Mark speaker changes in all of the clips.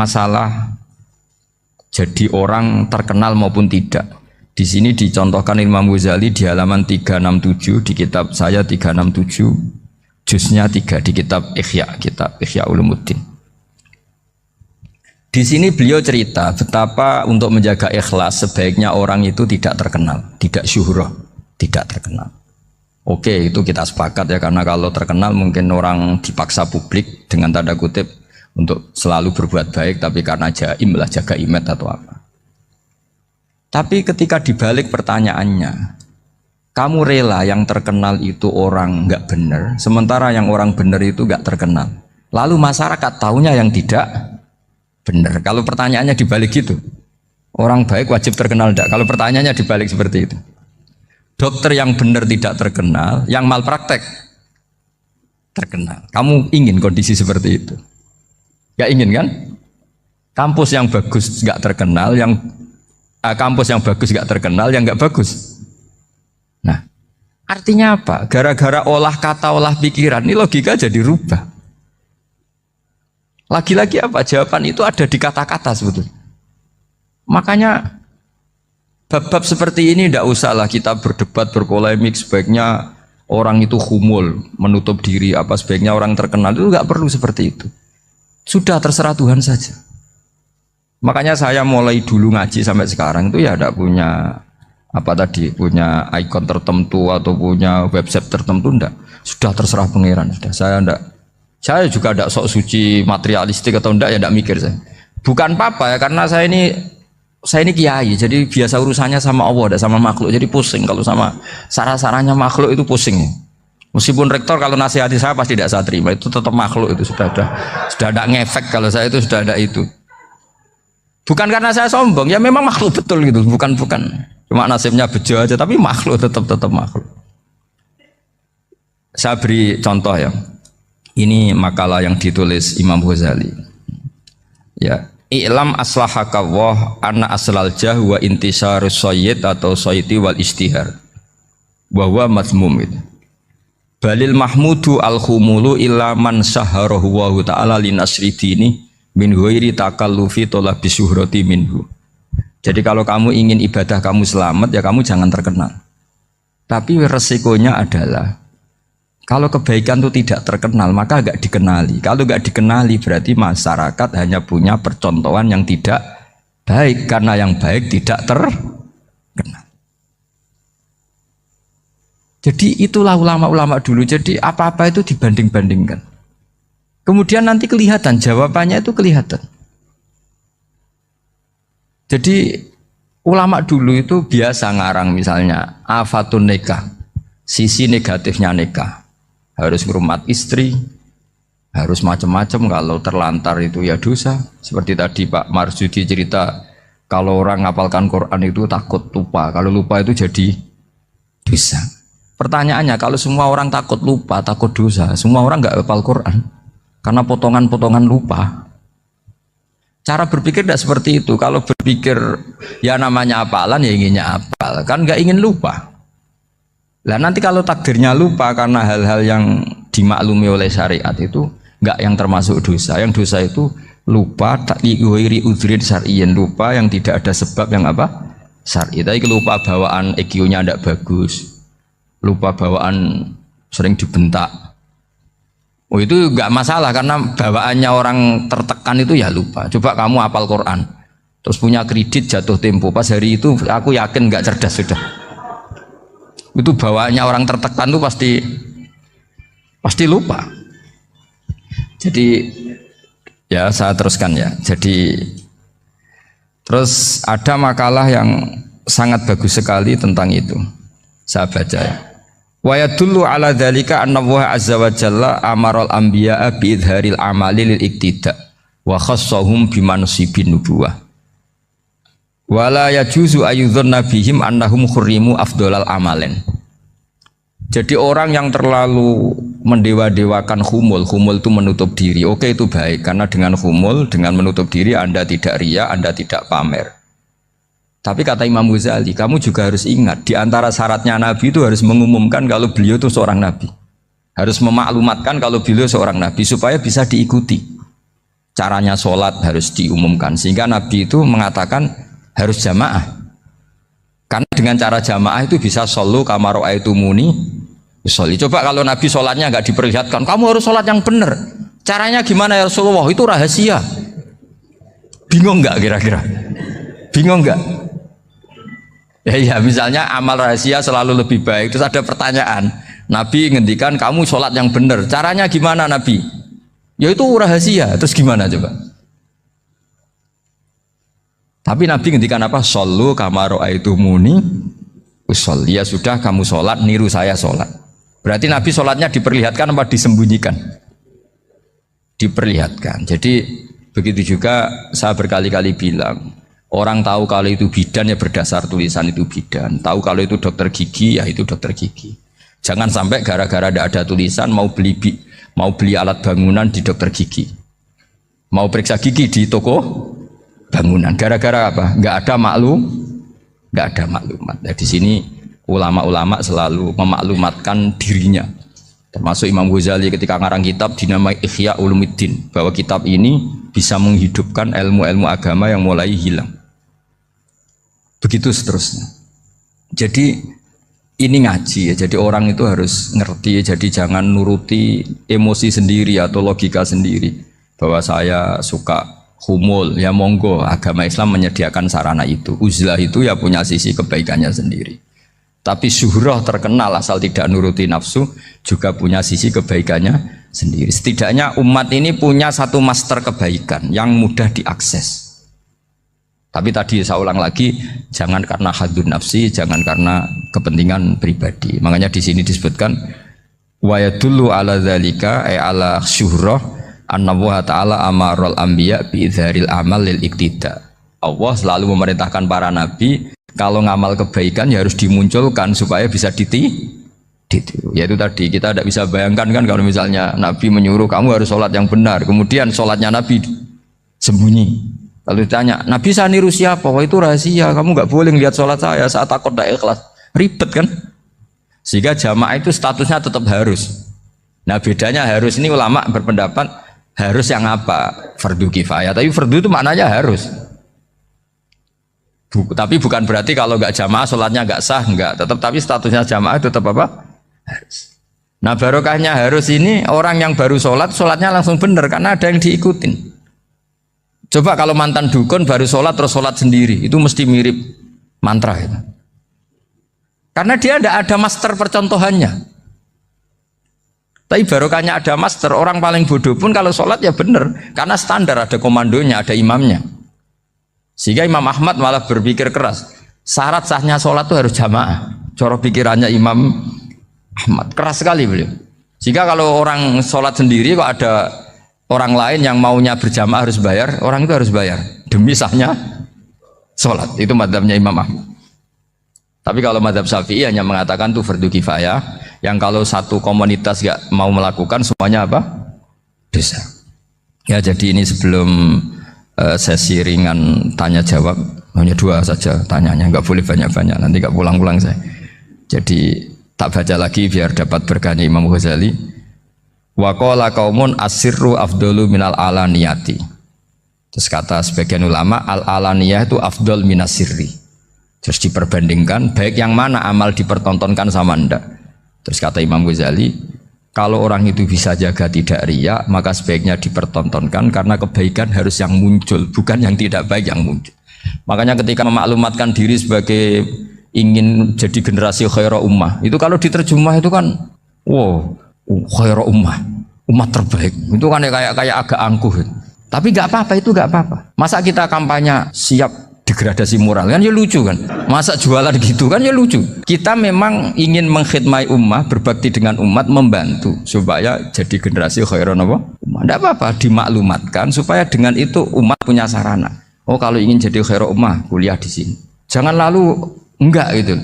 Speaker 1: masalah jadi orang terkenal maupun tidak. Di sini dicontohkan Imam Ghazali di halaman 367 di kitab saya 367 juznya 3 di kitab Ihya Ulumuddin. Di sini beliau cerita betapa untuk menjaga ikhlas sebaiknya orang itu tidak terkenal, tidak syuhrah, tidak terkenal. Oke, itu kita sepakat ya, karena kalau terkenal mungkin orang dipaksa publik dengan tanda kutip untuk selalu berbuat baik, tapi karena jaim lah, jaga image atau apa. Tapi ketika dibalik pertanyaannya, kamu rela yang terkenal itu orang nggak benar, sementara yang orang benar itu nggak terkenal. Lalu masyarakat tahunya yang tidak benar. Kalau pertanyaannya dibalik gitu, orang baik wajib terkenal enggak? Kalau pertanyaannya dibalik seperti itu, dokter yang benar tidak terkenal, yang malpraktek terkenal. Kamu ingin kondisi seperti itu? Gak ingin kan? Kampus yang bagus gak terkenal, kampus yang bagus gak terkenal, yang gak bagus. Nah, artinya apa? Gara-gara olah kata, olah pikiran, ini logika jadi rubah. Lagi-lagi apa? Jawaban itu ada di kata-kata sebetulnya. Makanya bab-bab seperti ini tidak usahlah kita berdebat, berpolemik. Sebaiknya orang itu humul, menutup diri, apa sebaiknya orang terkenal, itu nggak perlu seperti itu. Sudah terserah Tuhan saja. Makanya saya mulai dulu ngaji sampai sekarang itu ya tidak punya punya ikon tertentu atau punya website tertentu, enggak. Sudah terserah pangeran. Sudah saya juga tidak sok suci materialistik atau enggak, ya tidak mikir saya. Bukan apa-apa ya, karena saya ini kiai, jadi biasa urusannya sama Allah, tidak sama makhluk. Jadi pusing kalau sama sarah-sarahnya makhluk itu pusing. Meskipun rektor kalau nasihati saya pasti tidak saya terima, itu tetap makhluk, itu sudah ada ngefek. Kalau saya itu sudah ada itu. Bukan karena saya sombong, ya memang makhluk betul gitu, bukan cuma nasibnya bejo aja, tapi makhluk tetap makhluk. Saya beri contoh ya. Ini makalah yang ditulis Imam Ghazali. Ya, i'lam aslahaka Allah anna aslal jah wa intisarus sayyid atau sayyidi wal istihar. Wa huwa mazmum itu. Balil mahmudu al-khumulu illa man saharahu wa ta'ala linasri dini min ghairi takallufi talabi syuhrati minhu. Jadi kalau kamu ingin ibadah kamu selamat, ya kamu jangan terkenal. Tapi resikonya adalah kalau kebaikan itu tidak terkenal, maka gak dikenali. Kalau gak dikenali berarti masyarakat hanya punya percontohan yang tidak baik, karena yang baik tidak terkenal. Jadi itulah ulama-ulama dulu. Jadi apa-apa itu dibanding-bandingkan. Kemudian nanti kelihatan, jawabannya itu kelihatan. Jadi ulama dulu itu biasa ngarang misalnya afatun nikah, sisi negatifnya nikah. Harus ngurmat istri, harus macam-macam, kalau terlantar itu ya dosa. Seperti tadi Pak Marsudi cerita, kalau orang ngapalkan Quran itu takut lupa, kalau lupa itu jadi dosa. Pertanyaannya, kalau semua orang takut lupa, takut dosa, semua orang nggak hafal Quran karena potongan-potongan lupa. Cara berpikir tidak seperti itu. Kalau berpikir ya namanya hafalan, ya inginnya hafal, kan nggak ingin lupa. Lah nanti kalau takdirnya lupa karena hal-hal yang dimaklumi oleh syariat itu nggak yang termasuk dosa. Yang dosa itu lupa takliwiri udhrin syar'iyyan, lupa yang tidak ada sebab yang apa? Syar'i. Tapi lupa bawaan EQ-nya tidak bagus, lupa bawaan sering dibentak. Oh itu nggak masalah karena bawaannya orang tertekan itu ya lupa. Coba kamu hafal Quran, terus punya kredit jatuh tempo, pas hari itu aku yakin nggak cerdas sudah. Itu bawaannya orang tertekan tuh pasti lupa. Jadi ya saya teruskan ya. Jadi terus ada makalah yang sangat bagus sekali tentang itu. Saya baca ya. Wa yadullu ala dzalika anna Allah azza wa jalla amaral anbiya'a bi idharil amali lil iktida wa khassahum bi mansibin nubuwah. Wala yajuzu ayyudhanna bihim annahum khurrimu afdhalal amalen. Jadi orang yang terlalu mendewa-dewakan khumul itu menutup diri. Oke, itu baik, karena dengan khumul, dengan menutup diri Anda tidak riya, Anda tidak pamer. Tapi kata Imam Ghazali, kamu juga harus ingat, di antara syaratnya Nabi itu harus mengumumkan kalau beliau itu seorang Nabi. Harus memaklumatkan kalau beliau seorang Nabi supaya bisa diikuti. caranya sholat harus diumumkan, sehingga Nabi itu mengatakan harus jamaah. Karena dengan cara jamaah itu bisa solu kama ra'aitumuni usolli. Coba kalau Nabi sholatnya nggak diperlihatkan, kamu harus sholat yang benar. Caranya gimana ya Rasulullah? Itu rahasia. Bingung nggak kira-kira? Bingung nggak? Ya misalnya amal rahasia selalu lebih baik. Terus ada pertanyaan, Nabi ngendikan kamu sholat yang benar. Caranya gimana Nabi? Ya itu rahasia. Terus gimana coba? Tapi Nabi ngendikan apa? Shollu kama ra'aitumuni usolli. Ya sudah, kamu sholat niru saya sholat. Berarti Nabi sholatnya diperlihatkan apa disembunyikan? Diperlihatkan. Jadi begitu juga saya berkali-kali bilang, orang tahu kalau itu bidan ya berdasar tulisan itu bidan. Tahu kalau itu dokter gigi ya itu dokter gigi. Jangan sampai gara-gara tidak ada tulisan mau beli alat bangunan di dokter gigi, mau periksa gigi di toko bangunan. Gara-gara apa? Nggak ada maklumat. Nah, di sini ulama-ulama selalu memaklumatkan dirinya. Termasuk Imam Ghazali ketika ngarang kitab dinamai Ihya Ulumuddin, bahwa kitab ini bisa menghidupkan ilmu-ilmu agama yang mulai hilang. Begitu seterusnya. Jadi ini ngaji ya, jadi orang itu harus ngerti ya, jadi jangan nuruti emosi sendiri atau logika sendiri bahwa saya suka humul, ya monggo, agama Islam menyediakan sarana itu. Uzlah itu ya punya sisi kebaikannya sendiri. Tapi syuhrah terkenal asal tidak nuruti nafsu juga punya sisi kebaikannya sendiri. Setidaknya umat ini punya satu master kebaikan yang mudah diakses. Tapi tadi saya ulang lagi, jangan karena hadun nafsi, jangan karena kepentingan pribadi. Makanya di sini disebutkan wa yadullu ala dzalika ay ala syuhrah anna wa ta'ala amarul anbiya bi idzharil amal lil iktida. Allah selalu memerintahkan para nabi kalau ngamal kebaikan ya harus dimunculkan supaya bisa ditiru. Yaitu tadi kita tidak bisa bayangkan kan kalau misalnya Nabi menyuruh kamu harus sholat yang benar, kemudian sholatnya Nabi sembunyi. Lalu ditanya, Nabi saya niru siapa? Wah itu rahasia, kamu nggak boleh lihat sholat saya, saat takut tidak ikhlas. Ribet kan? Sehingga jamaah itu statusnya tetap harus. Nah bedanya harus ini ulama berpendapat harus yang apa? Fardu kifayah. Tapi fardu itu maknanya harus. Tapi bukan berarti kalau nggak jamaah sholatnya nggak sah, nggak. Tapi statusnya jamaah tetap apa? Harus. Nah barokahnya harus ini orang yang baru sholatnya langsung benar karena ada yang diikutin. Coba kalau mantan dukun baru sholat terus sholat sendiri, itu mesti mirip mantra itu. Karena dia tidak ada master percontohannya. Tapi barokahnya ada master, orang paling bodoh pun kalau sholat ya benar, karena standar ada komandonya, ada imamnya. Sehingga Imam Ahmad malah berpikir keras, syarat sahnya sholat itu harus jamaah. Cara pikirannya Imam Ahmad keras sekali beliau. Sehingga kalau orang sholat sendiri kok ada orang lain yang maunya berjamaah harus bayar, orang itu harus bayar demi sahnya sholat. Itu madzhabnya Imam Ahmad. Tapi kalau madzhab Syafi'i hanya mengatakan itu fardu kifayah, yang kalau satu komunitas gak mau melakukan semuanya apa? Dosa. Ya jadi ini sebelum sesi ringan tanya jawab, hanya 2 saja tanyanya, nggak boleh banyak-banyak, nanti nggak pulang-pulang saya. Jadi tak baca lagi biar dapat berkahnya Imam Ghazali. Wa qala qaumun asirru afdalu minal alaniyati. Terus kata sebagian ulama al alaniyah itu afdal minas sirri. Terus diperbandingkan baik yang mana amal dipertontonkan sama ndak. Terus kata Imam Ghazali, kalau orang itu bisa jaga tidak riya, maka sebaiknya dipertontonkan karena kebaikan harus yang muncul, bukan yang tidak baik yang muncul. Makanya ketika memaklumatkan diri sebagai ingin jadi generasi khairah ummah, itu kalau diterjemah itu kan wow, khairah ummah, umat terbaik. Itu kan kayak agak angkuh. Tapi nggak apa-apa, itu nggak apa-apa. Masa kita kampanye siap degradasi moral kan ya lucu kan, masa jualan gitu kan ya lucu. Kita memang ingin mengkhidmati ummah, berbakti dengan umat, membantu supaya jadi generasi khairun apa? Ummah. Tidak apa-apa, dimaklumatkan supaya dengan itu umat punya sarana. Oh kalau ingin jadi khairun ummah kuliah di sini. Jangan lalu enggak gitu.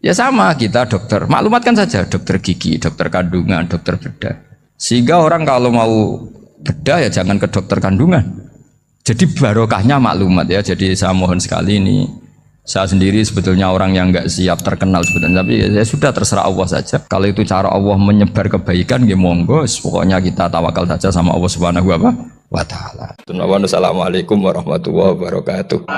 Speaker 1: Ya sama kita dokter, maklumatkan saja dokter gigi, dokter kandungan, dokter bedah. Sehingga orang kalau mau bedah ya jangan ke dokter kandungan. Jadi barokahnya maklumat ya. Jadi saya mohon sekali ini, saya sendiri sebetulnya orang yang nggak siap terkenal sebetulnya, tapi ya sudah terserah Allah saja. Kalau itu cara Allah menyebar kebaikan, ya monggo. Pokoknya kita tawakal saja sama Allah Subhanahu wa taala. Assalamualaikum warahmatullahi wabarakatuh.